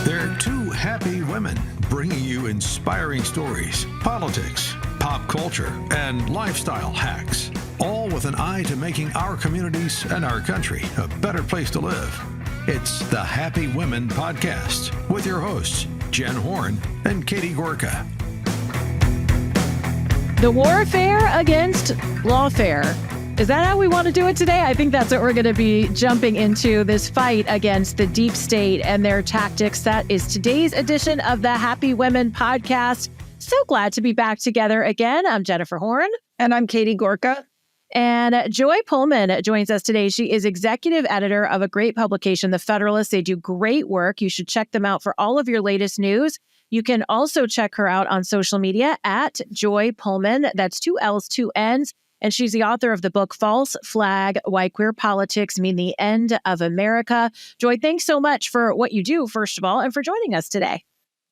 They're two happy women bringing you inspiring stories, politics, pop culture, and lifestyle hacks, all with an eye to making our communities and our country a better place to live. It's the Happy Women Podcast with your hosts, Jen Horn and Katie Gorka. The warfare against lawfare. Is that how we want to do it today? I think that's what we're going to be jumping into, this fight against the deep state and their tactics. That is today's edition of the Happy Women Podcast. So glad to be back together again. I'm Jennifer Horn. And I'm Katie Gorka. And Joy Pullman joins us today. She is executive editor of a great publication, The Federalist. They do great work. You should check them out for all of your latest news. You can also check her out on social media at Joy Pullman. That's 2 L's, 2 N's. And she's the author of the book, False Flag, Why Queer Politics Mean the End of America. Joy, thanks so much for what you do, first of all, and for joining us today.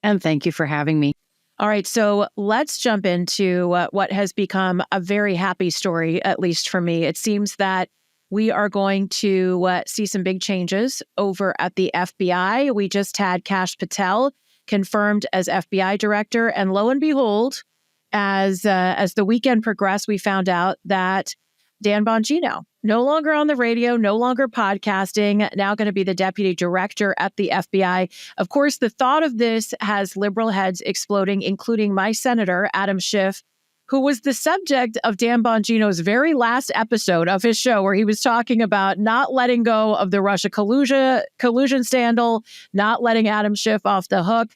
And thank you for having me. All right, so let's jump into what has become a very happy story, at least for me. It seems that we are going to see some big changes over at the FBI. We just had Kash Patel confirmed as FBI director, and lo and behold, as the weekend progressed, we found out that Dan Bongino, no longer on the radio, no longer podcasting, now going to be the deputy director at the FBI. Of course, the thought of this has liberal heads exploding, including my senator, Adam Schiff, who was the subject of Dan Bongino's very last episode of his show, where he was talking about not letting go of the Russia collusion scandal, not letting Adam Schiff off the hook.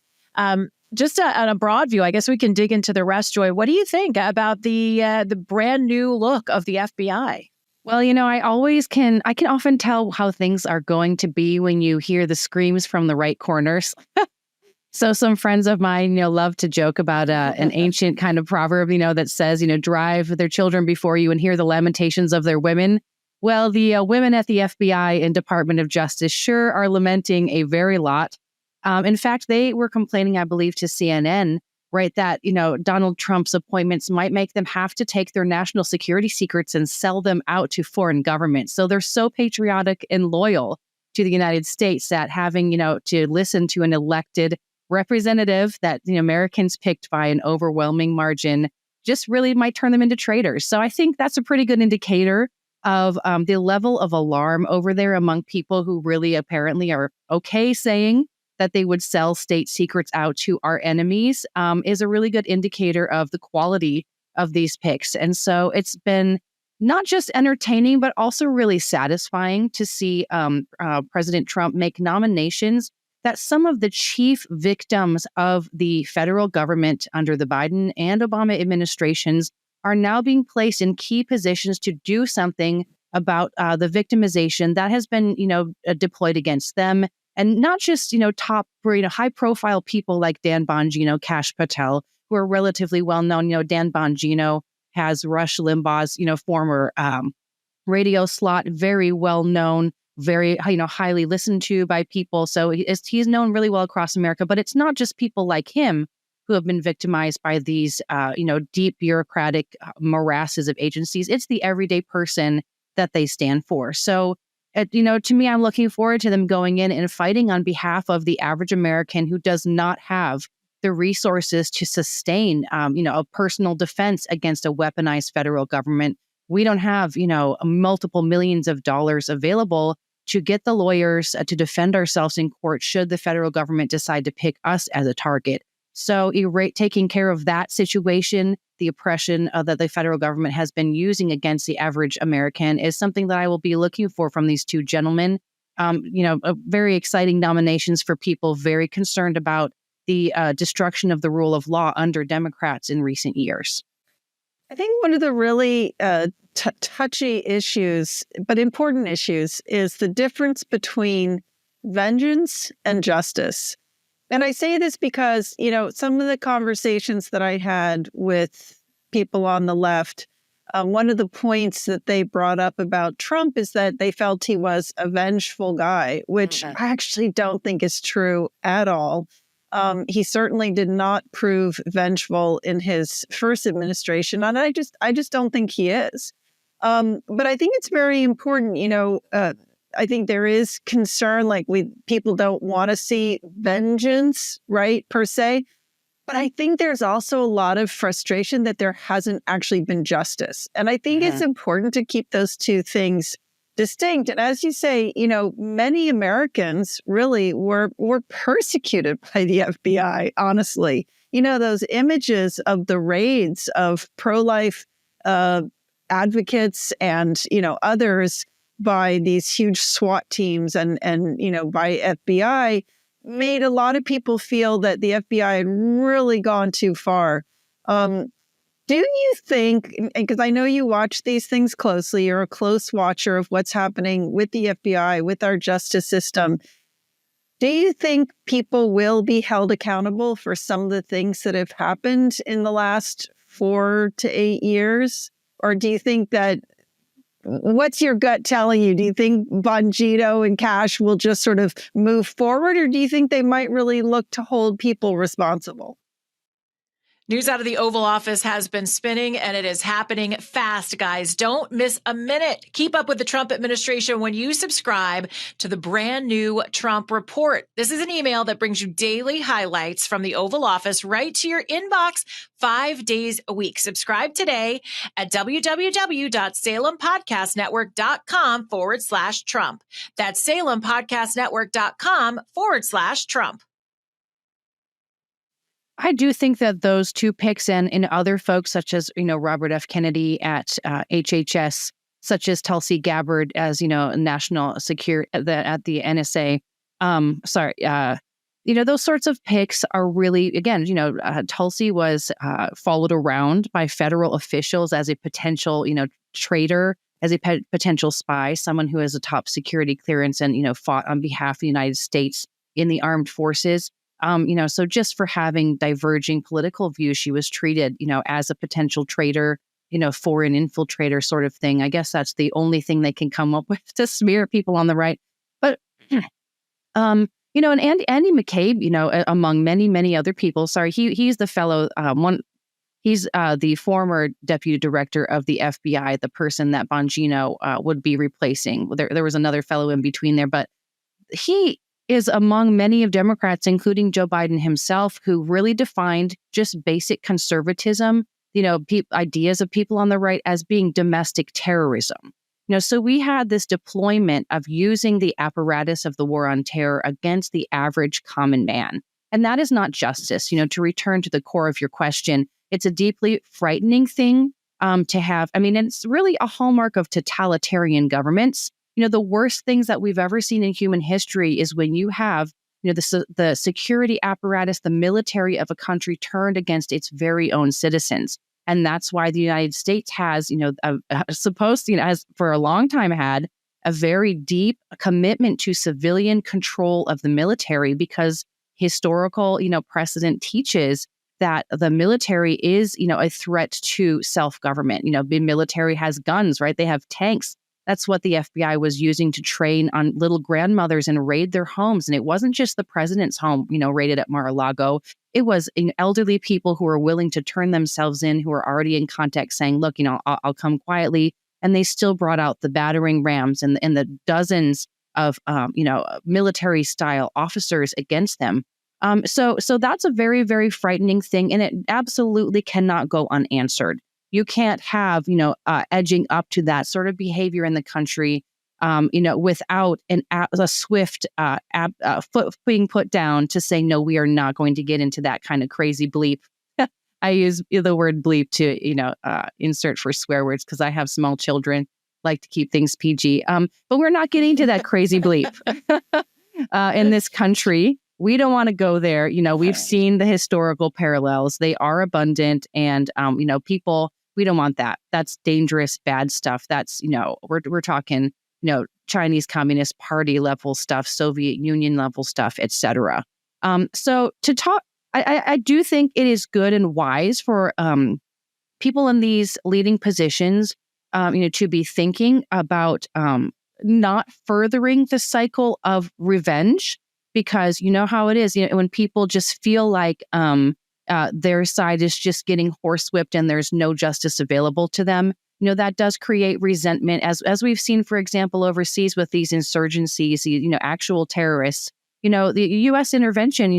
Just on a broad view, I guess we can dig into the rest, Joy. What do you think about the brand new look of the FBI? Well, I can often tell how things are going to be when you hear the screams from the right corners. So some friends of mine, love to joke about an ancient kind of proverb, that says, drive their children before you and hear the lamentations of their women. Well, the women at the FBI and Department of Justice sure are lamenting a very lot. In fact, they were complaining, I believe, to CNN, right, that, Donald Trump's appointments might make them have to take their national security secrets and sell them out to foreign governments. So they're so patriotic and loyal to the United States that having, to listen to an elected representative that the Americans picked by an overwhelming margin just really might turn them into traitors. So I think that's a pretty good indicator of the level of alarm over there among people who really apparently are okay saying that they would sell state secrets out to our enemies, is a really good indicator of the quality of these picks. And so it's been not just entertaining, but also really satisfying to see President Trump make nominations that some of the chief victims of the federal government under the Biden and Obama administrations are now being placed in key positions to do something about the victimization that has been, deployed against them. And not just, top, high-profile people like Dan Bongino, Kash Patel, who are relatively well-known. Dan Bongino has Rush Limbaugh's, former radio slot, very well-known, very, highly listened to by people. So he's known really well across America. But it's not just people like him who have been victimized by these, deep bureaucratic morasses of agencies. It's the everyday person that they stand for. So to me, I'm looking forward to them going in and fighting on behalf of the average American who does not have the resources to sustain, a personal defense against a weaponized federal government. We don't have, multiple millions of dollars available to get the lawyers to defend ourselves in court should the federal government decide to pick us as a target. So taking care of that situation, the oppression that the federal government has been using against the average American, is something that I will be looking for from these two gentlemen. Very exciting nominations for people very concerned about the destruction of the rule of law under Democrats in recent years. I think one of the really touchy issues, but important issues, is the difference between vengeance and justice. And I say this because, some of the conversations that I had with people on the left, one of the points that they brought up about Trump is that they felt he was a vengeful guy, which I actually don't think is true at all. He certainly did not prove vengeful in his first administration, and I just don't think he is. But I think it's very important, I think there is concern, like people don't want to see vengeance, right, per se. But I think there's also a lot of frustration that there hasn't actually been justice. And I think it's important to keep those two things distinct. And as you say, many Americans really were persecuted by the FBI, honestly. Those images of the raids of pro-life advocates and, others by these huge SWAT teams and by FBI made a lot of people feel that the FBI had really gone too far. Do you think, because I know you watch these things closely, you're a close watcher of what's happening with the FBI, with our justice system, do you think people will be held accountable for some of the things that have happened in the last 4 to 8 years? Or do you think that, what's your gut telling you? Do you think Bongino and Kash will just sort of move forward? Or do you think they might really look to hold people responsible? News out of the Oval Office has been spinning, and it is happening fast, guys. Don't miss a minute. Keep up with the Trump administration when you subscribe to the brand new Trump Report. This is an email that brings you daily highlights from the Oval Office right to your inbox 5 days a week. Subscribe today at www.salempodcastnetwork.com/Trump. That's salempodcastnetwork.com/Trump. I do think that those two picks and other folks such as, Robert F. Kennedy at HHS, such as Tulsi Gabbard as, national security at the NSA. Those sorts of picks are really, again, Tulsi was followed around by federal officials as a potential, traitor, as a potential spy, someone who has a top security clearance and, fought on behalf of the United States in the armed forces. So just for having diverging political views, she was treated, as a potential traitor, foreign infiltrator sort of thing. I guess that's the only thing they can come up with to smear people on the right. But, and Andy McCabe, among many, many other people, he's the fellow, he's the former deputy director of the FBI, the person that Bongino would be replacing. There was another fellow in between there, but he is among many of Democrats, including Joe Biden himself, who really defined just basic conservatism, ideas of people on the right as being domestic terrorism. So we had this deployment of using the apparatus of the war on terror against the average common man. And that is not justice. To return to the core of your question, it's a deeply frightening thing to have. It's really a hallmark of totalitarian governments. The worst things that we've ever seen in human history is when you have, the security apparatus, the military of a country turned against its very own citizens. And that's why the United States has, has for a long time had a very deep commitment to civilian control of the military, because historical, precedent teaches that the military is, a threat to self-government. The military has guns, right? They have tanks. That's what the FBI was using to train on little grandmothers and raid their homes. And it wasn't just the president's home, raided at Mar-a-Lago. It was elderly people who were willing to turn themselves in, who were already in contact saying, look, I'll come quietly. And they still brought out the battering rams and the dozens of, military style officers against them. So that's a very, very frightening thing. And it absolutely cannot go unanswered. You can't have, edging up to that sort of behavior in the country, without a swift foot being put down to say, no, we are not going to get into that kind of crazy bleep. I use the word bleep to, insert for swear words because I have small children, like to keep things PG. But we're not getting to that crazy bleep in this country. We don't want to go there. We've seen the historical parallels. They are abundant. And, people, we don't want that. That's dangerous, bad stuff. That's, we're talking, Chinese Communist Party level stuff, Soviet Union level stuff, et cetera. So to talk, I do think it is good and wise for people in these leading positions, to be thinking about not furthering the cycle of revenge. Because you know how it is, when people just feel like their side is just getting horsewhipped and there's no justice available to them. that does create resentment, as we've seen, for example, overseas with these insurgencies, actual terrorists. The U.S. intervention,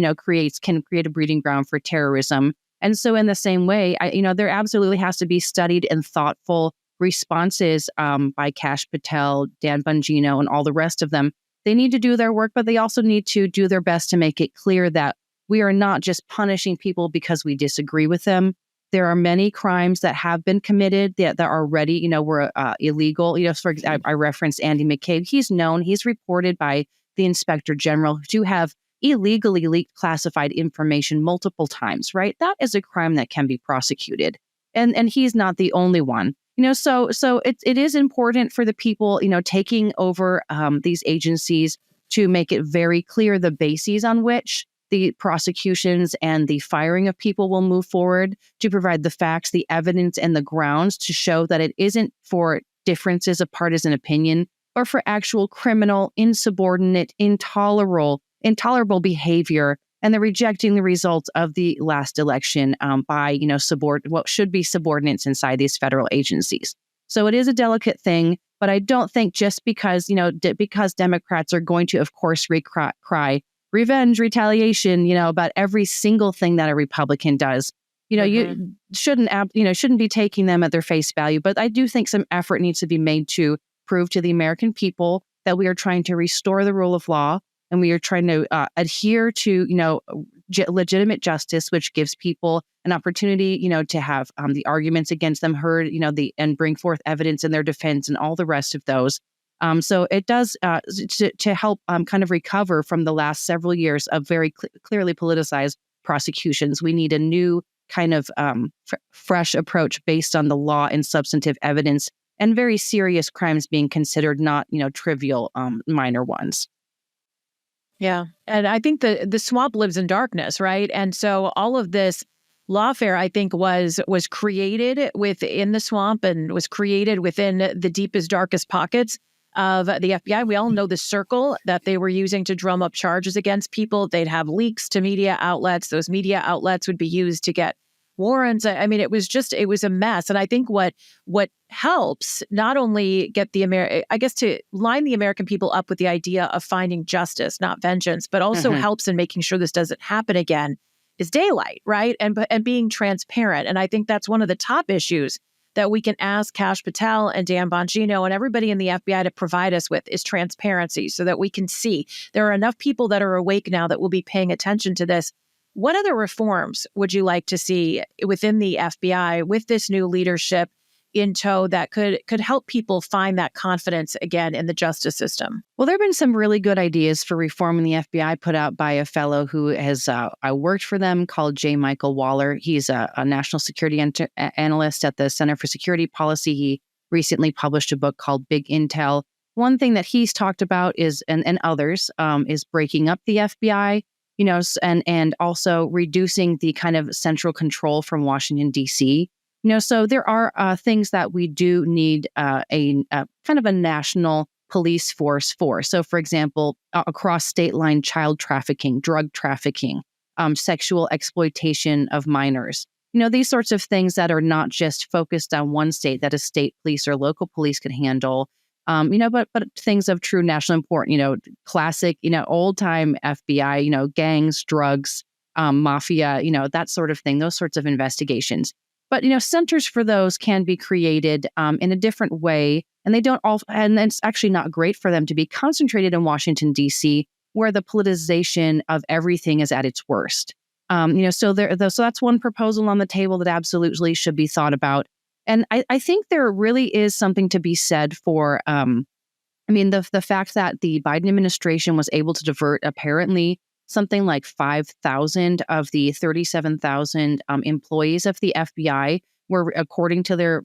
can create a breeding ground for terrorism. And so in the same way, there absolutely has to be studied and thoughtful responses by Kash, Patel, Dan Bongino, and all the rest of them. They need to do their work, but they also need to do their best to make it clear that we are not just punishing people because we disagree with them. There are many crimes that have been committed that are already, were illegal. For example, I referenced Andy McCabe. He's reported by the Inspector General to have illegally leaked classified information multiple times, right? That is a crime that can be prosecuted. And he's not the only one. So it is important for the people, taking over these agencies to make it very clear the bases on which the prosecutions and the firing of people will move forward, to provide the facts, the evidence, and the grounds to show that it isn't for differences of partisan opinion, or for actual criminal, insubordinate, intolerable behavior, and the rejecting the results of the last election by what should be subordinates inside these federal agencies. So it is a delicate thing, but I don't think just because because Democrats are going to, of course, cry revenge, retaliation, about every single thing that a Republican does. You shouldn't be taking them at their face value. But I do think some effort needs to be made to prove to the American people that we are trying to restore the rule of law, and we are trying to adhere to, legitimate justice, which gives people an opportunity, to have the arguments against them heard, and bring forth evidence in their defense and all the rest of those. So it does to help kind of recover from the last several years of very clearly politicized prosecutions. We need a new kind of fresh approach based on the law and substantive evidence, and very serious crimes being considered, not trivial minor ones. Yeah. And I think the swamp lives in darkness, right? And so all of this lawfare, I think, was created within the swamp and was created within the deepest, darkest pockets of the FBI. We all know the circle that they were using to drum up charges against people. They'd have leaks to media outlets. Those media outlets would be used to get warrants. I mean, it was a mess. And I think what helps not only get to line the American people up with the idea of finding justice, not vengeance, but also helps in making sure this doesn't happen again, is daylight, right? And being transparent. And I think that's one of the top issues that we can ask Kash Patel and Dan Bongino and everybody in the FBI to provide us with, is transparency, so that we can see. There are enough people that are awake now that will be paying attention to this. What other reforms would you like to see within the FBI with this new leadership in tow that could help people find that confidence again in the justice system? Well, there have been some really good ideas for reform in the FBI put out by a fellow who has worked for them, called J. Michael Waller. He's a national security analyst at the Center for Security Policy. He recently published a book called Big Intel. One thing that he's talked about is, and others, is breaking up the FBI, and also reducing the kind of central control from Washington, D.C. So there are things that we do need a kind of a national police force for. So, for example, across state line child trafficking, drug trafficking, sexual exploitation of minors. These sorts of things that are not just focused on one state that a state police or local police could handle. But things of true national import, classic, old time FBI, gangs, drugs, mafia, that sort of thing, those sorts of investigations. But, centers for those can be created in a different way. And they don't all, and it's actually not great for them to be concentrated in Washington, D.C., where the politicization of everything is at its worst. So that's one proposal on the table that absolutely should be thought about. And I think there really is something to be said for, the fact that the Biden administration was able to divert apparently something like 5,000 of the 37,000 employees of the FBI were, according to their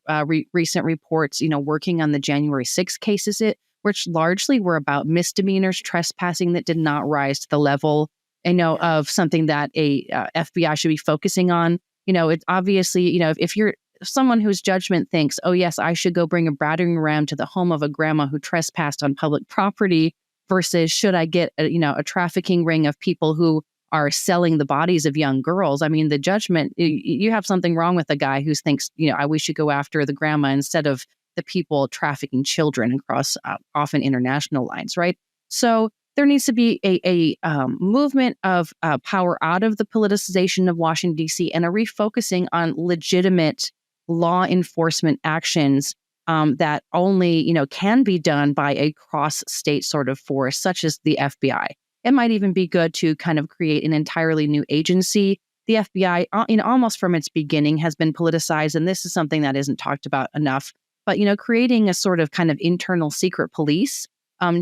recent reports, working on the January 6th cases, which largely were about misdemeanors, trespassing that did not rise to the level, of something that a FBI should be focusing on. It's obviously, if you're someone whose judgment thinks, oh, yes, I should go bring a battering ram to the home of a grandma who trespassed on public property, versus should I get a trafficking ring of people who are selling the bodies of young girls. I mean, the judgment, you have something wrong with a guy who thinks, we should go after the grandma instead of the people trafficking children across often international lines, right? So there needs to be a movement of power out of the politicization of Washington, D.C. and a refocusing on legitimate law enforcement actions that only, can be done by a cross-state sort of force, such as the FBI. It might even be good to kind of create an entirely new agency. The FBI, almost from its beginning, has been politicized, and this is something that isn't talked about enough. But, creating a sort of kind of internal secret police.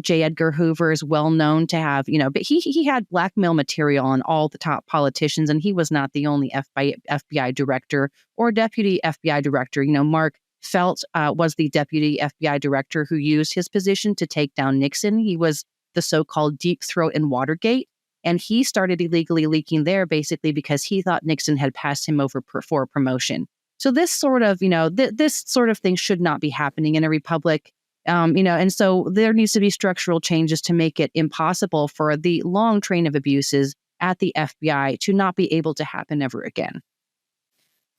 J. Edgar Hoover is well known to have, but he had blackmail material on all the top politicians, and he was not the only FBI director or deputy FBI director. Mark Felt was the deputy FBI director who used his position to take down Nixon. He was the so-called deep throat in Watergate, and he started illegally leaking there basically because he thought Nixon had passed him over for promotion. So this sort of, this sort of thing should not be happening in a republic. And so there needs to be structural changes to make it impossible for the long train of abuses at the FBI to not be able to happen ever again.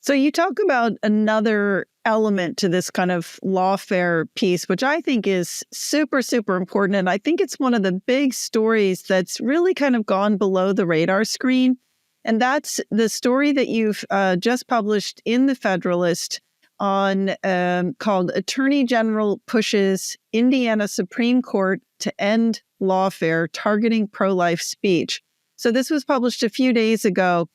So you talk about another element to this kind of lawfare piece, which I think is super, super important. And I think it's one of the big stories that's really kind of gone below the radar screen. And that's the story that you've just published in the Federalist on called Attorney General Pushes Indiana Supreme Court to End Lawfare Targeting Pro-Life Speech. So this was published a few days ago.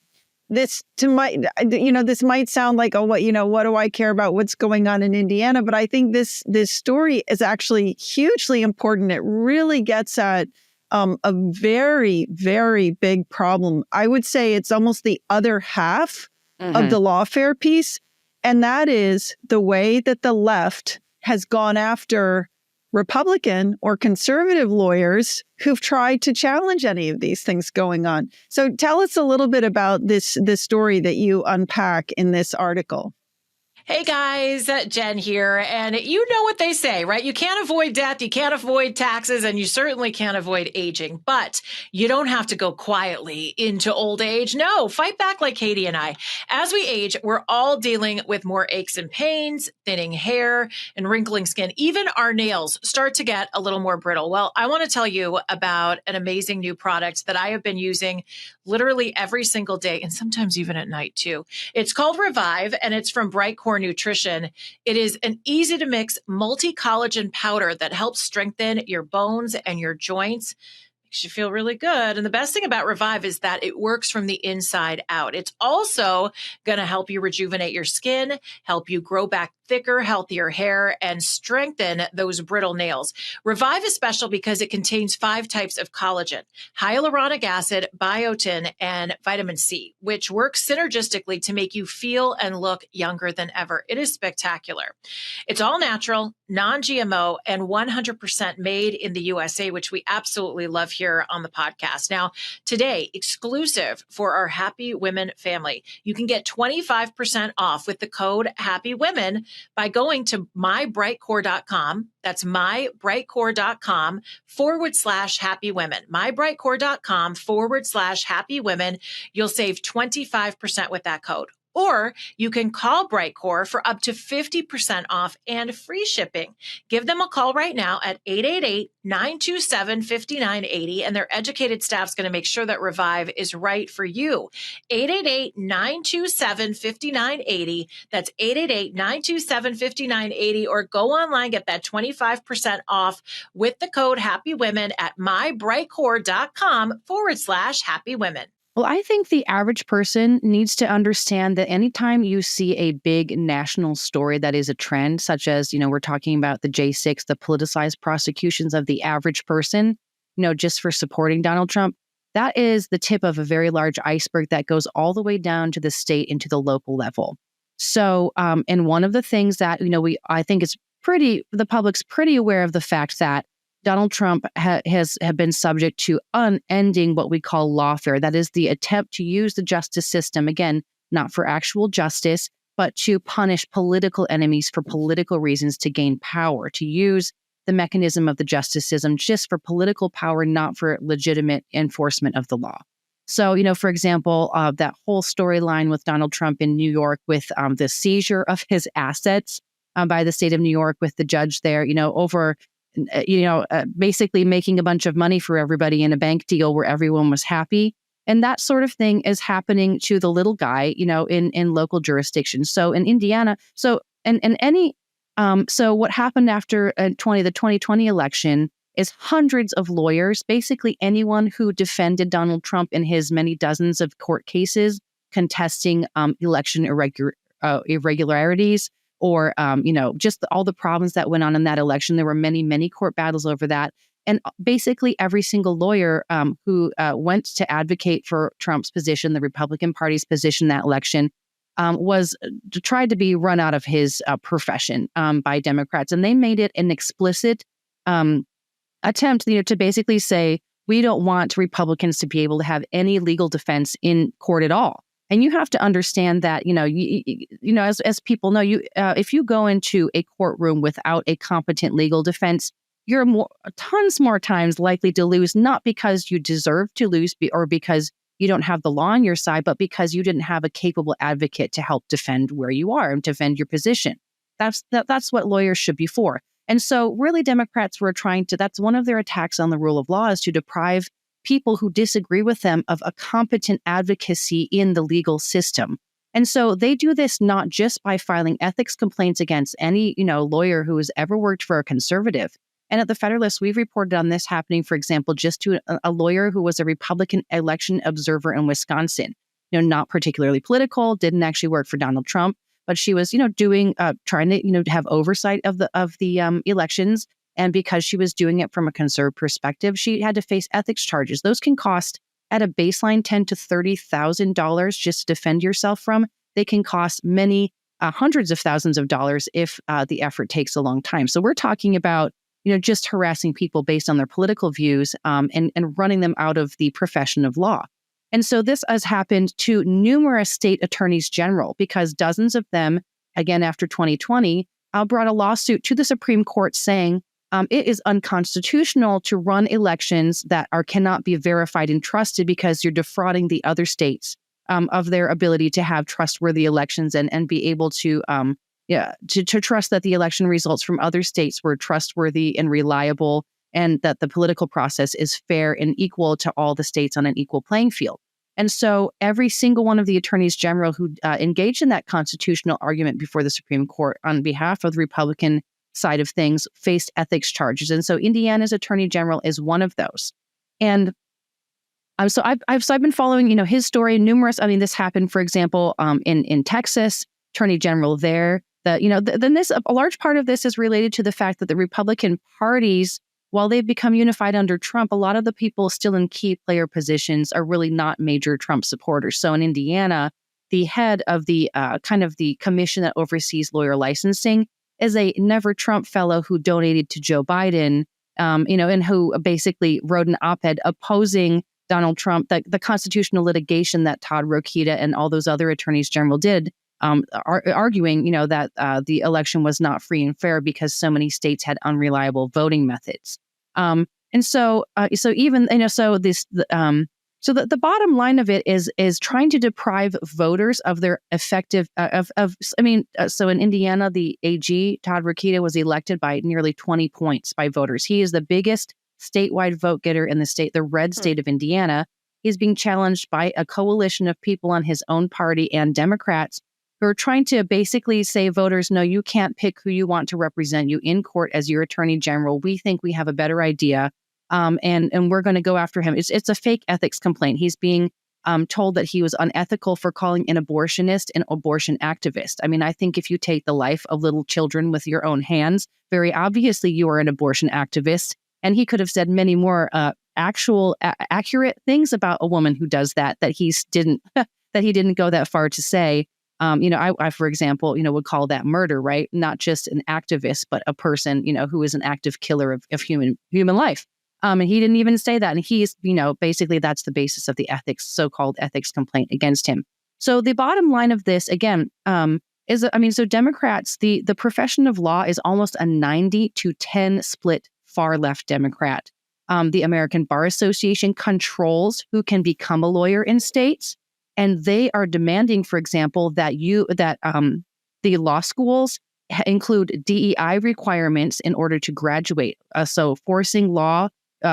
This might sound like, what do I care about what's going on in Indiana? But I think this story is actually hugely important. It really gets at a very, very big problem. I would say it's almost the other half of the lawfare piece. And that is the way that the left has gone after Republican or conservative lawyers who've tried to challenge any of these things going on. So tell us a little bit about this story that you unpack in this article. Hey guys, Jen here. And you know what they say, right? You can't avoid death, you can't avoid taxes, and you certainly can't avoid aging. But you don't have to go quietly into old age. No, fight back like Katie and I. As we age, we're all dealing with more aches and pains, thinning hair, and wrinkling skin. Even our nails start to get a little more brittle. Well, I want to tell you about an amazing new product that I have been using literally every single day, and sometimes even at night too. It's called Revive, and it's from Brightcore Nutrition. It is an easy to mix multi-collagen powder that helps strengthen your bones and your joints. Makes you feel really good. And the best thing about Revive is that it works from the inside out. It's also going to help you rejuvenate your skin, help you grow back thicker, healthier hair, and strengthen those brittle nails. Revive is special because it contains 5 types of collagen: hyaluronic acid, biotin, and vitamin C, which works synergistically to make you feel and look younger than ever. It is spectacular. It's all natural, non-GMO, and 100% made in the USA, which we absolutely love here on the podcast. Now, today, exclusive for our Happy Women family, you can get 25% off with the code HAPPYWOMEN by going to mybrightcore.com. That's mybrightcore.com/happywomen. mybrightcore.com/happywomen. You'll save 25% with that code. Or you can call Brightcore for up to 50% off and free shipping. Give them a call right now at 888-927-5980, and their educated staff's going to make sure that Revive is right for you. 888-927-5980. That's 888-927-5980, or go online, get that 25% off with the code HAPPYWOMEN at mybrightcore.com/happywomen. Well, I think the average person needs to understand that anytime you see a big national story that is a trend, such as, we're talking about the J6, the politicized prosecutions of the average person, just for supporting Donald Trump, that is the tip of a very large iceberg that goes all the way down to the state and to the local level. So, and one of the things that, I think it's the public's pretty aware of the fact that Donald Trump has been subject to unending what we call lawfare. That is the attempt to use the justice system, again, not for actual justice, but to punish political enemies for political reasons to gain power, to use the mechanism of the justice system just for political power, not for legitimate enforcement of the law. So, for example, that whole storyline with Donald Trump in New York with the seizure of his assets by the state of New York with the judge there, over, basically making a bunch of money for everybody in a bank deal where everyone was happy. And that sort of thing is happening to the little guy, in local jurisdictions. So in Indiana, so what happened after the 2020 election is hundreds of lawyers, basically anyone who defended Donald Trump in his many dozens of court cases contesting election irregularities or, just all the problems that went on in that election. There were many, many court battles over that. And basically every single lawyer who went to advocate for Trump's position, the Republican Party's position in that election, tried to be run out of his profession by Democrats. And they made it an explicit attempt, to basically say, we don't want Republicans to be able to have any legal defense in court at all. And you have to understand that, as people know, if you go into a courtroom without a competent legal defense, you're tons more times likely to lose, not because you deserve to lose or because you don't have the law on your side, but because you didn't have a capable advocate to help defend where you are and defend your position. That's what lawyers should be for. And so really Democrats were that's one of their attacks on the rule of law, is to deprive people who disagree with them of a competent advocacy in the legal system. And so they do this not just by filing ethics complaints against any, lawyer who has ever worked for a conservative. And at the Federalist, we've reported on this happening, for example, just to a lawyer who was a Republican election observer in Wisconsin, not particularly political, didn't actually work for Donald Trump, but she was, trying to, have oversight of the elections. And because she was doing it from a conservative perspective, she had to face ethics charges. Those can cost at a baseline $10,000 to $30,000 just to defend yourself from. They can cost many hundreds of thousands of dollars if the effort takes a long time. So we're talking about, just harassing people based on their political views and running them out of the profession of law. And so this has happened to numerous state attorneys general, because dozens of them, again, after 2020, brought a lawsuit to the Supreme Court saying it is unconstitutional to run elections that cannot be verified and trusted because you're defrauding the other states of their ability to have trustworthy elections and be able to trust that the election results from other states were trustworthy and reliable, and that the political process is fair and equal to all the states on an equal playing field. And so every single one of the attorneys general who engaged in that constitutional argument before the Supreme Court on behalf of the Republican side of things faced ethics charges. And so Indiana's attorney general is one of those. And so I've been following, his story. This happened, for example, in Texas, attorney general there. A large part of this is related to the fact that the Republican parties, while they've become unified under Trump, a lot of the people still in key player positions are really not major Trump supporters. So in Indiana, the head of the the commission that oversees lawyer licensing is a never Trump fellow who donated to Joe Biden, and who basically wrote an op-ed opposing Donald Trump, the constitutional litigation that Todd Rokita and all those other attorneys general did, arguing, that the election was not free and fair because so many states had unreliable voting methods. So the bottom line of it is trying to deprive voters of their effective so in Indiana, the AG, Todd Rokita, was elected by nearly 20 points by voters. He is the biggest statewide vote getter in the red state of Indiana. He's being challenged by a coalition of people on his own party and Democrats who are trying to basically say, voters, no, you can't pick who you want to represent you in court as your attorney general. We think we have a better idea. And we're going to go after him. It's a fake ethics complaint. He's being told that he was unethical for calling an abortionist an abortion activist. I think if you take the life of little children with your own hands, very obviously you are an abortion activist. And he could have said many more accurate things about a woman who does that he didn't go that far to say. I, for example, would call that murder, right? Not just an activist, but a person, who is an active killer of human life. And he didn't even say that. And he's, basically that's the basis of the so-called ethics complaint against him. So the bottom line of this, again, so Democrats, the profession of law is almost a 90-10 split far left Democrat. The American Bar Association controls who can become a lawyer in states, and they are demanding, for example, that the law schools include DEI requirements in order to graduate. So forcing law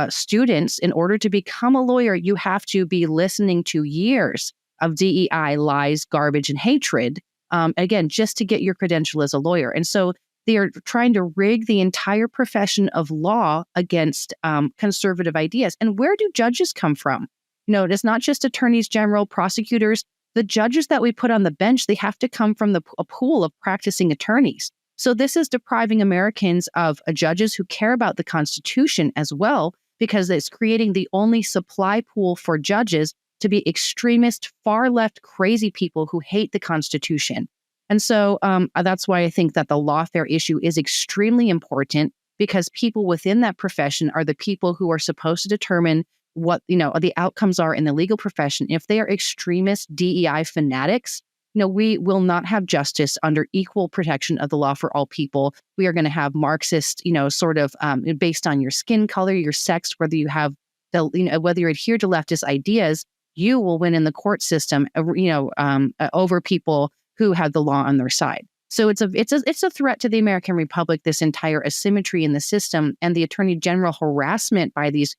students, in order to become a lawyer, you have to be listening to years of DEI lies, garbage, and hatred, again, just to get your credential as a lawyer. And so they are trying to rig the entire profession of law against conservative ideas. And where do judges come from? It's not just attorneys general, prosecutors. The judges that we put on the bench, they have to come from a pool of practicing attorneys. So this is depriving Americans of judges who care about the Constitution as well, because it's creating the only supply pool for judges to be extremist, far left, crazy people who hate the Constitution. And so that's why I think that the lawfare issue is extremely important, because people within that profession are the people who are supposed to determine what the outcomes are in the legal profession. If they are extremist DEI fanatics, we will not have justice under equal protection of the law for all people. We are going to have Marxist, sort of based on your skin color, your sex, whether you have whether you adhere to leftist ideas, you will win in the court system, over people who have the law on their side. So it's a threat to the American Republic, this entire asymmetry in the system, and the Attorney General harassment by these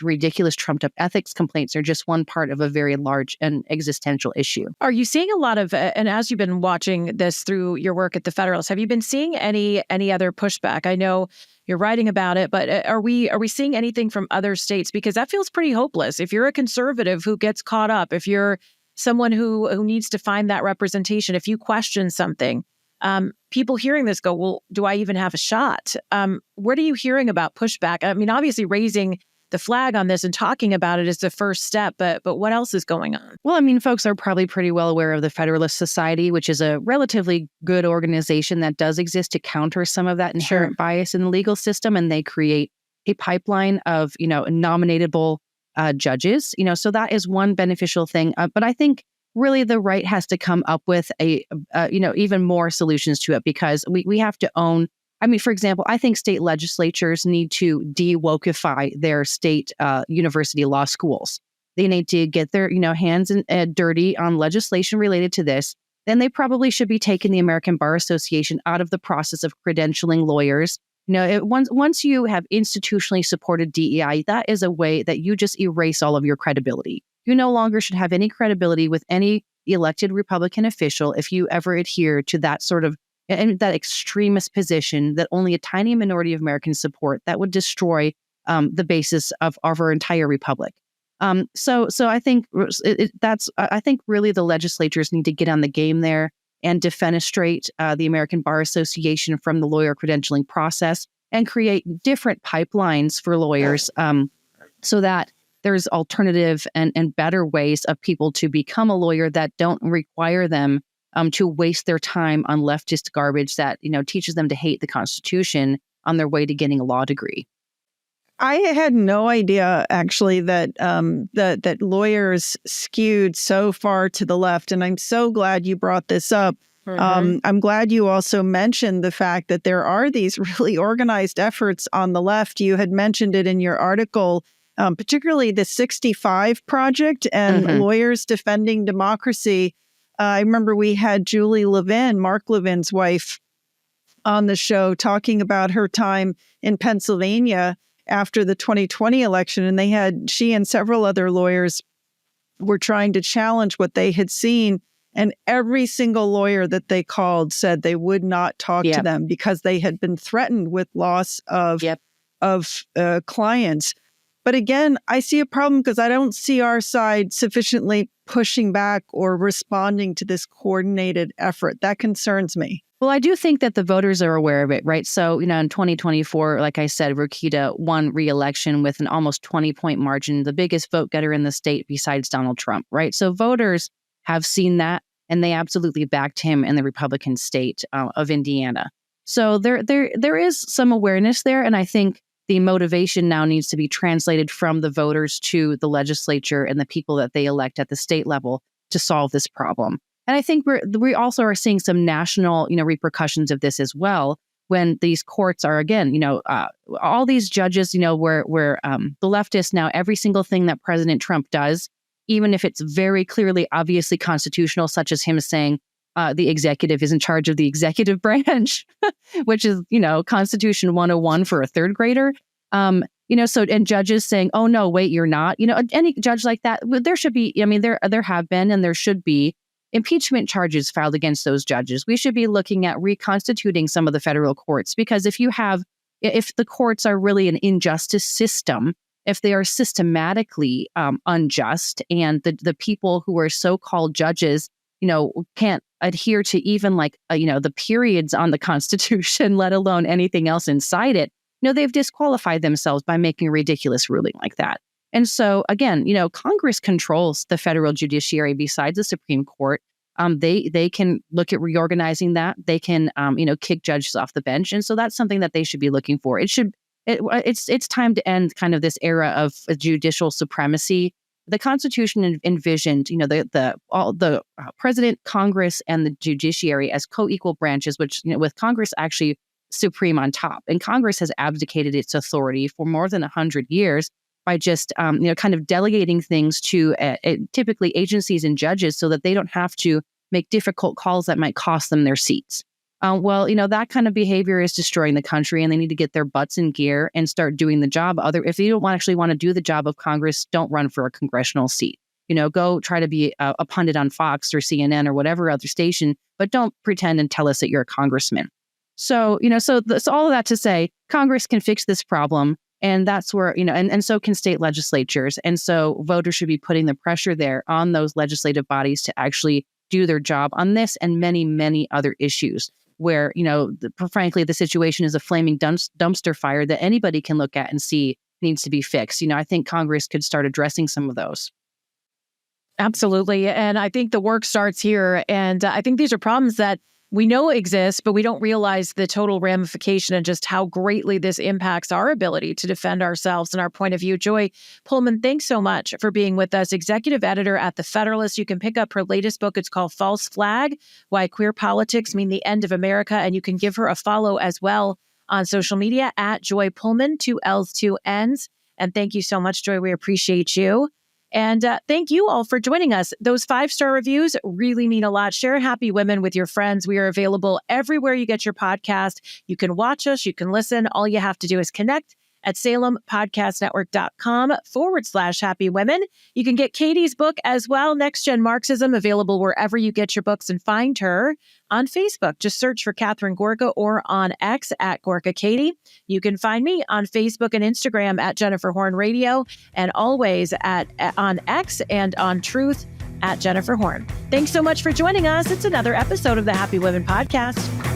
ridiculous trumped up ethics complaints are just one part of a very large and existential issue. Are you seeing a lot of, and as you've been watching this through your work at the Federalist, have you been seeing any other pushback? I know you're writing about it, but are we seeing anything from other states? Because that feels pretty hopeless. If you're a conservative who gets caught up, if you're someone who needs to find that representation, if you question something, people hearing this go, well, do I even have a shot? What are you hearing about pushback? I mean, obviously raising the flag on this and talking about it is the first step, but what else is going on? Well, I mean, folks are probably pretty well aware of the Federalist Society, which is a relatively good organization that does exist to counter some of that inherent bias in the legal system. And they create a pipeline of, nominatable judges, so that is one beneficial thing. But I think really the right has to come up with even more solutions to it, because we have to own. I mean, for example, I think state legislatures need to de-wokeify their state university law schools. They need to get their hands dirty on legislation related to this. Then they probably should be taking the American Bar Association out of the process of credentialing lawyers. Once you have institutionally supported DEI, that is a way that you just erase all of your credibility. You no longer should have any credibility with any elected Republican official if you ever adhere to that sort of that extremist position that only a tiny minority of Americans support. That would destroy the basis of our entire republic. So I think I think really the legislatures need to get on the game there and defenestrate the American Bar Association from the lawyer credentialing process and create different pipelines for lawyers so that there's alternative and better ways of people to become a lawyer that don't require them to waste their time on leftist garbage that teaches them to hate the Constitution on their way to getting a law degree. I had no idea, actually, that that lawyers skewed so far to the left, and I'm so glad you brought this up. Mm-hmm. I'm glad you also mentioned the fact that there are these really organized efforts on the left. You had mentioned it in your article, particularly the 65 Project and Lawyers Defending Democracy. I remember we had Julie Levin, Mark Levin's wife, on the show talking about her time in Pennsylvania after the 2020 election. And she and several other lawyers were trying to challenge what they had seen. And every single lawyer that they called said they would not talk to them because they had been threatened with loss of clients. But again, I see a problem because I don't see our side sufficiently pushing back or responding to this coordinated effort. That concerns me. Well, I do think that the voters are aware of it, right? So, in 2024, like I said, Rokita won re-election with an almost 20-point margin, the biggest vote getter in the state besides Donald Trump, right? So voters have seen that, and they absolutely backed him in the Republican state of Indiana. So there is some awareness there, and I think the motivation now needs to be translated from the voters to the legislature and the people that they elect at the state level to solve this problem. And I think we also are seeing some national, repercussions of this as well. when these courts are, again, all these judges, where the leftists now, every single thing that President Trump does, even if it's very clearly, obviously constitutional, such as him saying the executive is in charge of the executive branch, which is, Constitution 101 for a third grader. And judges saying, oh, no, wait, you're not. Any judge like that, there should be, there have been and there should be impeachment charges filed against those judges. We should be looking at reconstituting some of the federal courts, because if the courts are really an injustice system, if they are systematically unjust, and the people who are so-called judges, can't adhere to even the periods on the Constitution, let alone anything else inside it, they've disqualified themselves by making a ridiculous ruling like that. And so, again, Congress controls the federal judiciary besides the Supreme Court. They can look at reorganizing that. They can, kick judges off the bench. And so that's something that they should be looking for. It's time to end kind of this era of judicial supremacy. The Constitution envisioned, the president, Congress, and the judiciary as co-equal branches, which, with Congress actually supreme on top. And Congress has abdicated its authority for more than 100 years by just, kind of delegating things to typically agencies and judges so that they don't have to make difficult calls that might cost them their seats. That kind of behavior is destroying the country, and they need to get their butts in gear and start doing the job. If you don't actually want to do the job of Congress, don't run for a congressional seat. Go try to be a pundit on Fox or CNN or whatever other station, but don't pretend and tell us that you're a congressman. So, so all of that to say, Congress can fix this problem. And that's where, and so can state legislatures. And so voters should be putting the pressure there on those legislative bodies to actually do their job on this and many, many other issues where, frankly, the situation is a flaming dumpster fire that anybody can look at and see needs to be fixed. I think Congress could start addressing some of those. Absolutely. And I think the work starts here. And I think these are problems that we know exist, but we don't realize the total ramification and just how greatly this impacts our ability to defend ourselves and our point of view. Joy Pullman, thanks so much for being with us. Executive editor at The Federalist. You can pick up her latest book. It's called False Flag: Why Queer Politics Mean the End of America. And you can give her a follow as well on social media at Joy Pullman, 2 L's, 2 N's. And thank you so much, Joy. We appreciate you. And thank you all for joining us. Those 5-star reviews really mean a lot. Share Happy Women with your friends. We are available everywhere you get your podcast. You can watch us. You can listen. All you have to do is connect at salempodcastnetwork.com/Happy Women. You can get Katie's book as well, Next Gen Marxism, available wherever you get your books, and find her on Facebook. Just search for Catherine Gorka, or on X at Gorka Katie. You can find me on Facebook and Instagram at Jennifer Horn Radio, and always on X and on Truth at Jennifer Horn. Thanks so much for joining us. It's another episode of the Happy Women Podcast.